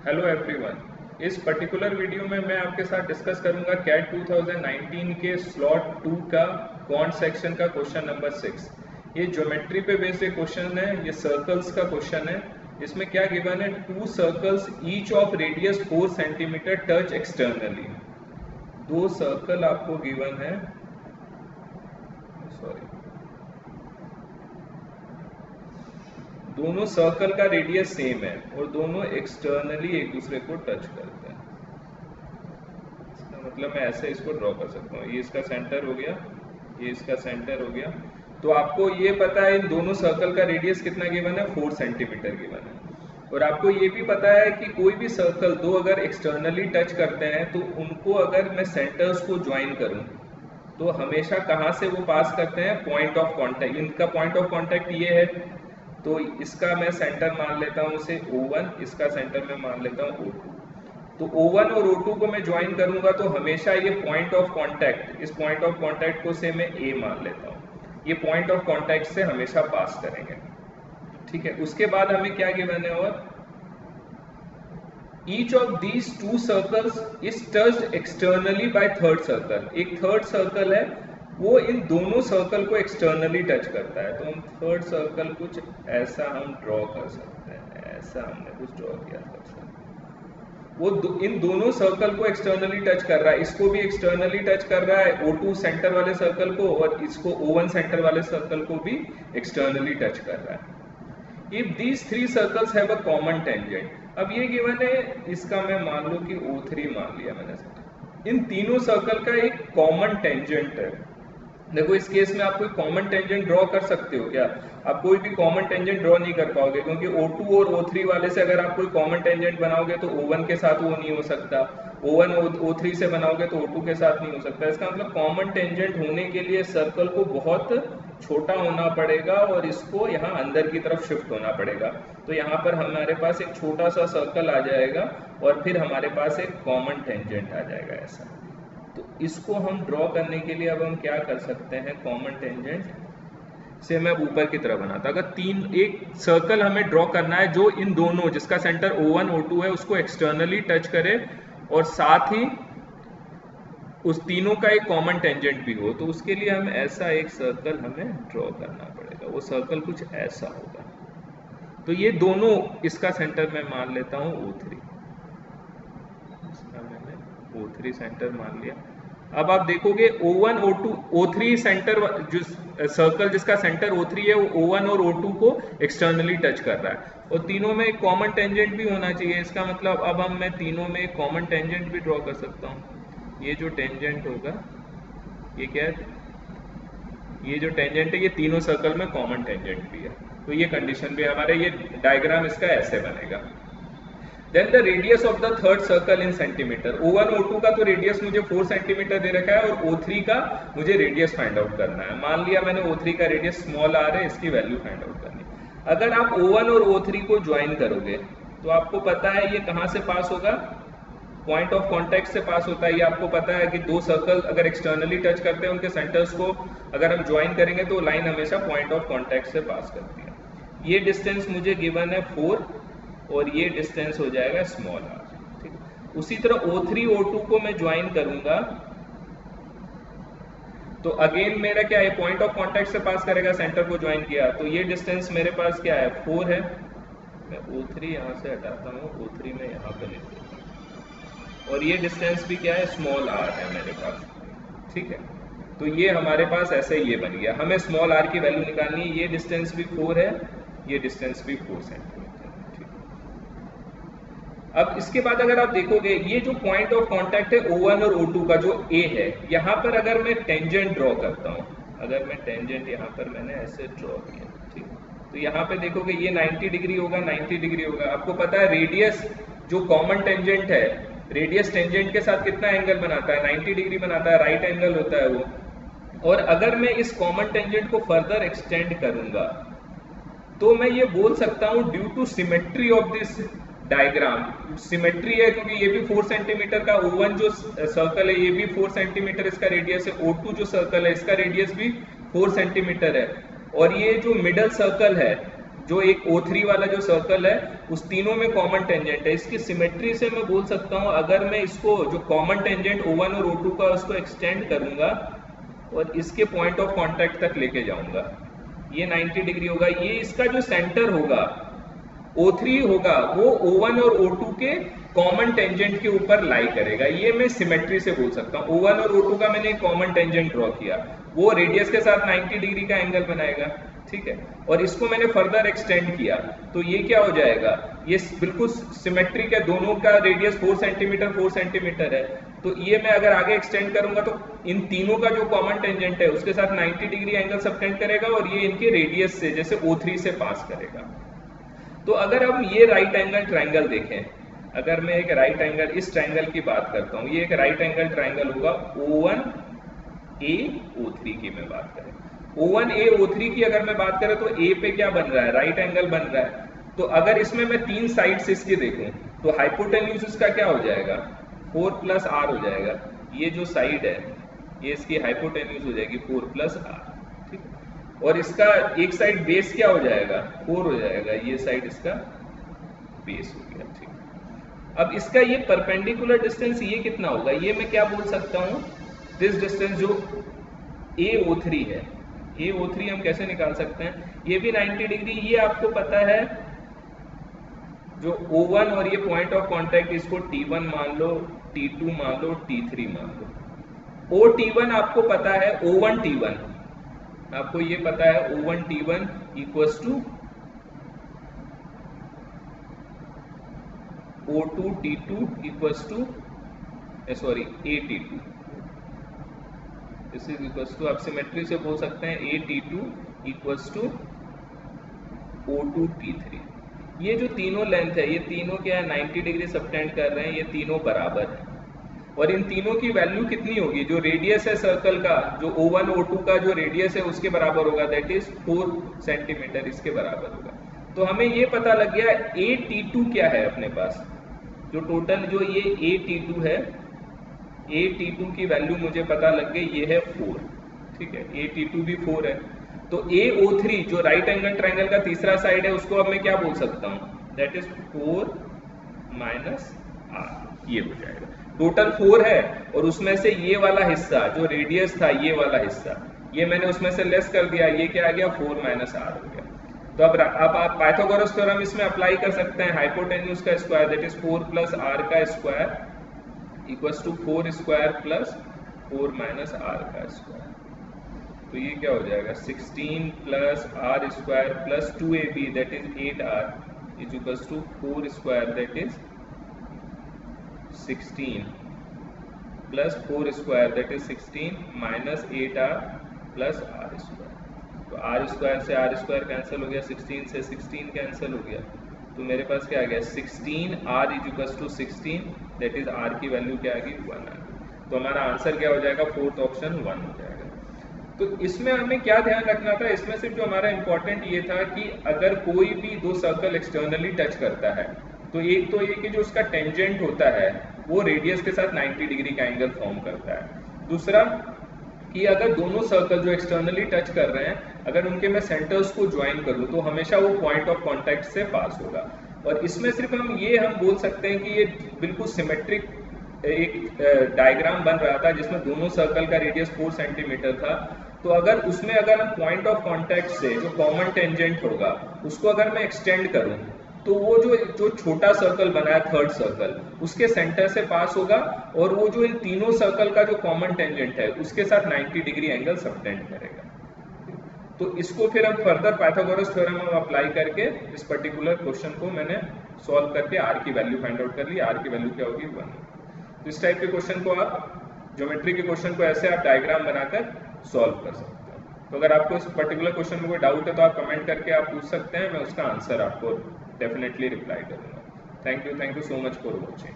Hello everyone. इस particular video में मैं आपके साथ डिस्कस करूंगा कैट 2019 के स्लॉट 2 का क्वांट सेक्शन का क्वेश्चन नंबर 6। ये ज्योमेट्री पे बेस्ड क्वेश्चन है, ये सर्कल्स का क्वेश्चन है। इसमें क्या गिवन है, 2 circles each of radius 4 centimetre touch externally. 2 circle आपको गिवन है, सॉरी, दोनों सर्कल का रेडियस सेम है और दोनों एक्सटर्नली एक दूसरे को टच करते हैं। इसका मतलब मैं ऐसे इसको ड्रॉ कर सकता हूँ, ये इसका सेंटर हो गया, ये इसका सेंटर हो गया। तो आपको ये पता है इन दोनों सर्कल का रेडियस कितना गिवन है, 4 सेंटीमीटर गिवन है। और आपको ये भी पता है कि कोई भी सर्कल दो अगर एक्सटर्नली टच करते हैं तो उनको अगर मैं सेंटर्स को ज्वाइन करूं तो हमेशा कहाँ से वो पास करते हैं, पॉइंट ऑफ कांटेक्ट। इनका पॉइंट ऑफ कांटेक्ट ये है, तो इसका मैं सेंटर मान लेता हूँ उसे O1, इसका सेंटर मैं मान लेता हूँ O2। तो O1 और O2 को मैं ज्वाइन करूंगा तो हमेशा ये पॉइंट ऑफ कांटेक्ट, इस पॉइंट ऑफ कांटेक्ट को से मैं A मान लेता हूँ, ये पॉइंट ऑफ कांटेक्ट से हमेशा पास करेंगे। ठीक है, उसके बाद हमें क्या गिवन है, और each of these 2 circles is touched externally by third circle. एक थर्ड सर्कल है वो इन दोनों सर्कल को एक्सटर्नली टच करता है। तो हम थर्ड सर्कल कुछ ऐसा हम ड्रॉ कर सकते हैं, ऐसा हमने कुछ ड्रॉ किया था। वो इन दोनों सर्कल को एक्सटर्नली टच कर रहा है, इसको भी एक्सटर्नली टच कर रहा है O2 सेंटर वाले सर्कल को, और इसको O1 सेंटर वाले सर्कल को भी एक्सटर्नली टच कर रहा है। If these 3 circles have a common tangent, अब ये गिवन है, इसका मैं मान लो कि O3 मान लिया मैंने। इन तीनों सर्कल का एक कॉमन टेंजेंट है। देखो इस केस में आप कोई कॉमन टेंजेंट ड्रॉ कर सकते हो क्या? आप कोई भी कॉमन टेंजेंट ड्रॉ नहीं कर पाओगे, क्योंकि O2 और O3 वाले से अगर आप कोई कॉमन टेंजेंट बनाओगे तो O1 के साथ वो नहीं हो सकता, O1 O3 से बनाओगे तो O2 के साथ नहीं हो सकता। इसका मतलब कॉमन टेंजेंट होने के लिए सर्कल को बहुत छोटा होना पड़ेगा और इसको यहाँ अंदर की तरफ शिफ्ट होना पड़ेगा। तो यहाँ पर हमारे पास एक छोटा सा सर्कल आ जाएगा और फिर हमारे पास एक कॉमन टेंजेंट आ जाएगा ऐसा। तो इसको हम ड्रॉ करने के लिए अब हम क्या कर सकते हैं, कॉमन टेंजेंट से मैं ऊपर की तरफ बनाता। अगर एक सर्कल हमें ड्रॉ करना है जो इन दोनों, जिसका सेंटर O1 O2 है, उसको एक्सटर्नली टच करे और साथ ही उस तीनों का एक कॉमन टेंजेंट भी हो, तो उसके लिए हम ऐसा एक सर्कल हमें ड्रॉ करना पड़ेगा। वो सर्कल कुछ ऐसा होगा। तो ये दोनों, इसका सेंटर मैं मान लेता हूँ O3, इसका मैंने O3 सेंटर मान लिया। अब आप देखोगे O1 O2 O3 सेंटर, जो सर्कल जिसका सेंटर O3 है वो O1 और O2 को एक्सटर्नली टच कर रहा है और तीनों में एक कॉमन टेंजेंट भी होना चाहिए। इसका मतलब अब मैं तीनों में एक कॉमन टेंजेंट भी ड्रॉ कर सकता हूँ। ये जो टेंजेंट होगा, ये क्या है, ये जो टेंजेंट है ये तीनों सर्कल में कॉमन टेंजेंट भी है। तो ये कंडीशन भी हमारे, ये डायग्राम इसका ऐसे बनेगा। Then the radius of the third circle in centimetre. O1 O2 का तो रेडियस मुझे 4 सेंटीमीटर दे रखा है और O3 का मुझे रेडियस फाइंड आउट करना है। मान लिया मैंने O3 का रेडियस स्मॉल r है, इसकी वैल्यू फाइंड आउट करनी। अगर आप O1 और O3 को ज्वाइन करोगे तो आपको पता है ये कहाँ से पास होगा, पॉइंट ऑफ कांटेक्ट से पास होता है। ये आपको पता है कि 2 सर्कल अगर एक्सटर्नली टच करते हैं उनके सेंटर्स को अगर हम ज्वाइन करेंगे तो लाइन हमेशा पॉइंट ऑफ कांटेक्ट से पास करती है। ये डिस्टेंस मुझे गिवन है 4 और ये डिस्टेंस हो जाएगा स्मॉल r। ठीक, उसी तरह O3 O2 को मैं ज्वाइन करूंगा तो अगेन मेरा क्या है, पॉइंट ऑफ कांटेक्ट से पास करेगा, सेंटर को ज्वाइन किया। तो ये डिस्टेंस मेरे पास क्या है, 4 है। मैं O3 यहाँ से हटाता हूँ, O3 में यहाँ पे लिख देता हूँ और ये डिस्टेंस भी क्या है, स्मॉल r है मेरे पास। ठीक है, तो ये हमारे पास ऐसे ये बन गया। हमें स्मॉल r की वैल्यू निकालनी है। ये डिस्टेंस भी 4 है, ये डिस्टेंस भी 4 सेंटीमीटर। अब इसके बाद अगर आप देखोगे ये जो पॉइंट ऑफ कांटेक्ट है O1 और O2 का जो A है, यहाँ पर अगर मैं टेंजेंट ड्रॉ करता हूँ, अगर मैं टेंजेंट यहाँ पर मैंने ऐसे ड्रॉ किया, ठीक, तो यहाँ पे देखोगे ये 90 डिग्री होगा, 90 डिग्री होगा। आपको पता है रेडियस जो कॉमन टेंजेंट है, रेडियस टेंजेंट के साथ कितना एंगल बनाता है, 90 डिग्री बनाता है, राइट एंगल होता है वो। और अगर मैं इस कॉमन टेंजेंट को फर्दर एक्सटेंड करूंगा तो मैं ये बोल सकता हूँ due to symmetry of this diagram, symmetry है क्योंकि ये भी 4 सेंटीमीटर का O1 जो सर्कल है ये भी 4 सेंटीमीटर इसका रेडियस है, O2 जो सर्कल है इसका रेडियस भी 4 सेंटीमीटर है, और ये जो मिडल सर्कल है जो एक O3 वाला जो सर्कल है उस तीनों में कॉमन टेंजेंट है। इसकी सिमेट्री से मैं बोल सकता हूँ, अगर मैं इसको जो कॉमन टेंजेंट O1 और O2 का उसको एक्सटेंड करूंगा और इसके पॉइंट ऑफ कांटेक्ट तक लेके जाऊंगा, ये 90 डिग्री होगा। ये इसका जो सेंटर होगा O3 होगा वो O1 और O2 के कॉमन टेंजेंट के ऊपर लाई करेगा। ये मैं सिमेट्री से बोल सकता हूँ। O1 और O2 का मैंने एक कॉमन टेंजेंट ड्रॉ किया, वो रेडियस के साथ 90 डिग्री का एंगल बनाएगा, ठीक है। और इसको मैंने फर्दर एक्सटेंड किया तो ये क्या हो जाएगा, ये बिल्कुल सिमेट्रिक है, दोनों का रेडियस 4 सेंटीमीटर है। तो ये मैं अगर आगे एक्सटेंड करूंगा तो इन तीनों का जो कॉमन टेंजेंट है उसके साथ 90 डिग्री एंगल सबटेंड करेगा और ये इनके रेडियस से जैसे O3 से पास करेगा। तो अगर हम ये राइट एंगल ट्राइंगल देखें, अगर मैं एक राइट एंगल इस ट्राइंगल की बात करता हूँ, ये एक राइट एंगल ट्राइंगल होगा O1A O3 की मैं बात करें, O1A O3 की अगर मैं बात करें तो A पे क्या बन रहा है, राइट एंगल बन रहा है। तो अगर इसमें मैं 3 साइड्स इसकी देखूं तो हाइपोटेन्यूज इसका क्या हो जाएगा, 4 + r हो जाएगा। ये जो साइड है ये इसकी हाइपोटेन्यूज हो जाएगी 4 + r, ठीक है। और इसका एक साइड बेस क्या हो जाएगा, 4 हो जाएगा, ये साइड इसका बेस हो गया, ठीक है। अब इसका ये परपेंडिकुलर डिस्टेंस ये कितना होगा, ये मैं क्या बोल सकता हूँ, दिस डिस्टेंस जो AO3 है, AO3 हम कैसे निकाल सकते हैं, ये भी 90 डिग्री, ये आपको पता है जो O1 और ये पॉइंट ऑफ कांटेक्ट, इसको T1 मान लो, T2 मान लो, T3 मान लो। OT1 आपको पता है, O1 T1 आपको ये पता है, O1 T1 equals to O2 T2 equals to AT2, this is equals to, आप सिमेट्री से बोल सकते हैं AT2 equals to O2 T3। ये जो तीनों लेंथ है, ये तीनों क्या है, 90 डिग्री सबटेंड कर रहे हैं, ये तीनों बराबर है। और इन तीनों की वैल्यू कितनी होगी, जो रेडियस है सर्कल का, जो O1 O2 का जो रेडियस है उसके बराबर होगा, दैट इज 4 सेंटीमीटर, इसके बराबर होगा। तो हमें ये पता लग गया AT2 क्या है अपने पास, जो टोटल जो ये AT2 है, AT2 की वैल्यू मुझे पता लग गई, ये है 4, ठीक है, AT2 भी 4 है। तो AO3 जो राइट एंगल ट्राइंगल का तीसरा साइड है उसको अब मैं क्या बोल सकता हूँ, दैट इज 4 - r, ये हो जाएगा। टोटल 4 है और उसमें से ये वाला हिस्सा जो रेडियस था, ये वाला हिस्सा, ये मैंने उसमें से लेस कर दिया, ये क्या आ गया, 4 - r हो गया। तो अब आप पाइथागोरस थ्योरम इसमें अप्लाई कर सकते हैं, हाइपोटेन्यूज का स्क्वायर दैट इज 4 + r का square equals to 4 square + 4 - r का स्क्वायर। तो ये क्या हो जाएगा, 16 + r square + 2ab that is 8r is equals to 4 square that is 16 + 4 square that is 16 - 8r + r square. तो r स्क्वायर से r स्क्वायर कैंसिल हो गया, 16 से 16 कैंसिल हो गया, तो मेरे पास क्या आ गया, 16r is equals to 16 that is r की वैल्यू क्या आ गई, 1 आ गई। तो हमारा आंसर क्या हो जाएगा, फोर्थ ऑप्शन 1 हो जाएगा। तो इसमें हमें क्या ध्यान रखना था, इसमें सिर्फ जो हमारा इंपॉर्टेंट ये था कि अगर कोई भी दो सर्कल एक्सटर्नली टच करता है तो एक तो ये कि जो उसका टेंजेंट होता है वो रेडियस के साथ 90 डिग्री का एंगल फॉर्म करता है। दूसरा कि अगर दोनों सर्कल जो एक्सटर्नली टच कर रहे हैं, अगर उनके मैं सेंटर्स को ज्वाइन करूं तो हमेशा वो पॉइंट ऑफ कांटेक्ट से पास होगा। और इसमें सिर्फ हम बोल सकते हैं कि ये बिल्कुल सिमेट्रिक एक डायग्राम बन रहा था जिसमें दोनों सर्कल का रेडियस 4 सेंटीमीटर था। तो अगर उसमें अगर हम पॉइंट ऑफ कांटेक्ट से जो कॉमन टेंजेंट होगा उसको अगर मैं एक्सटेंड करूं तो वो जो छोटा सर्कल बना है, थर्ड सर्कल, उसके सेंटर से पास होगा और वो जो इन तीनों सर्कल का जो कॉमन टेंजेंट है उसके साथ 90 डिग्री एंगल सबटेंड करेगा। तो इसको फिर हम फर्दर पाइथागोरस थ्योरम में अप्लाई करके इस पर्टिकुलर क्वेश्चन को मैंने सॉल्व करके r की वैल्यू फाइंड आउट कर ली। r की वैल्यू क्या होगी, 1। तो इस टाइप के क्वेश्चन को आप ज्योमेट्री के क्वेश्चन को ऐसे आप डायग्राम बनाकर सॉल्व कर सकते हैं। तो अगर आपको इस पर्टिकुलर क्वेश्चन में कोई डाउट है तो आप कमेंट करके आप पूछ सकते हैं, मैं उसका आंसर आपको डेफिनेटली रिप्लाई करूंगा। Thank you so much for watching.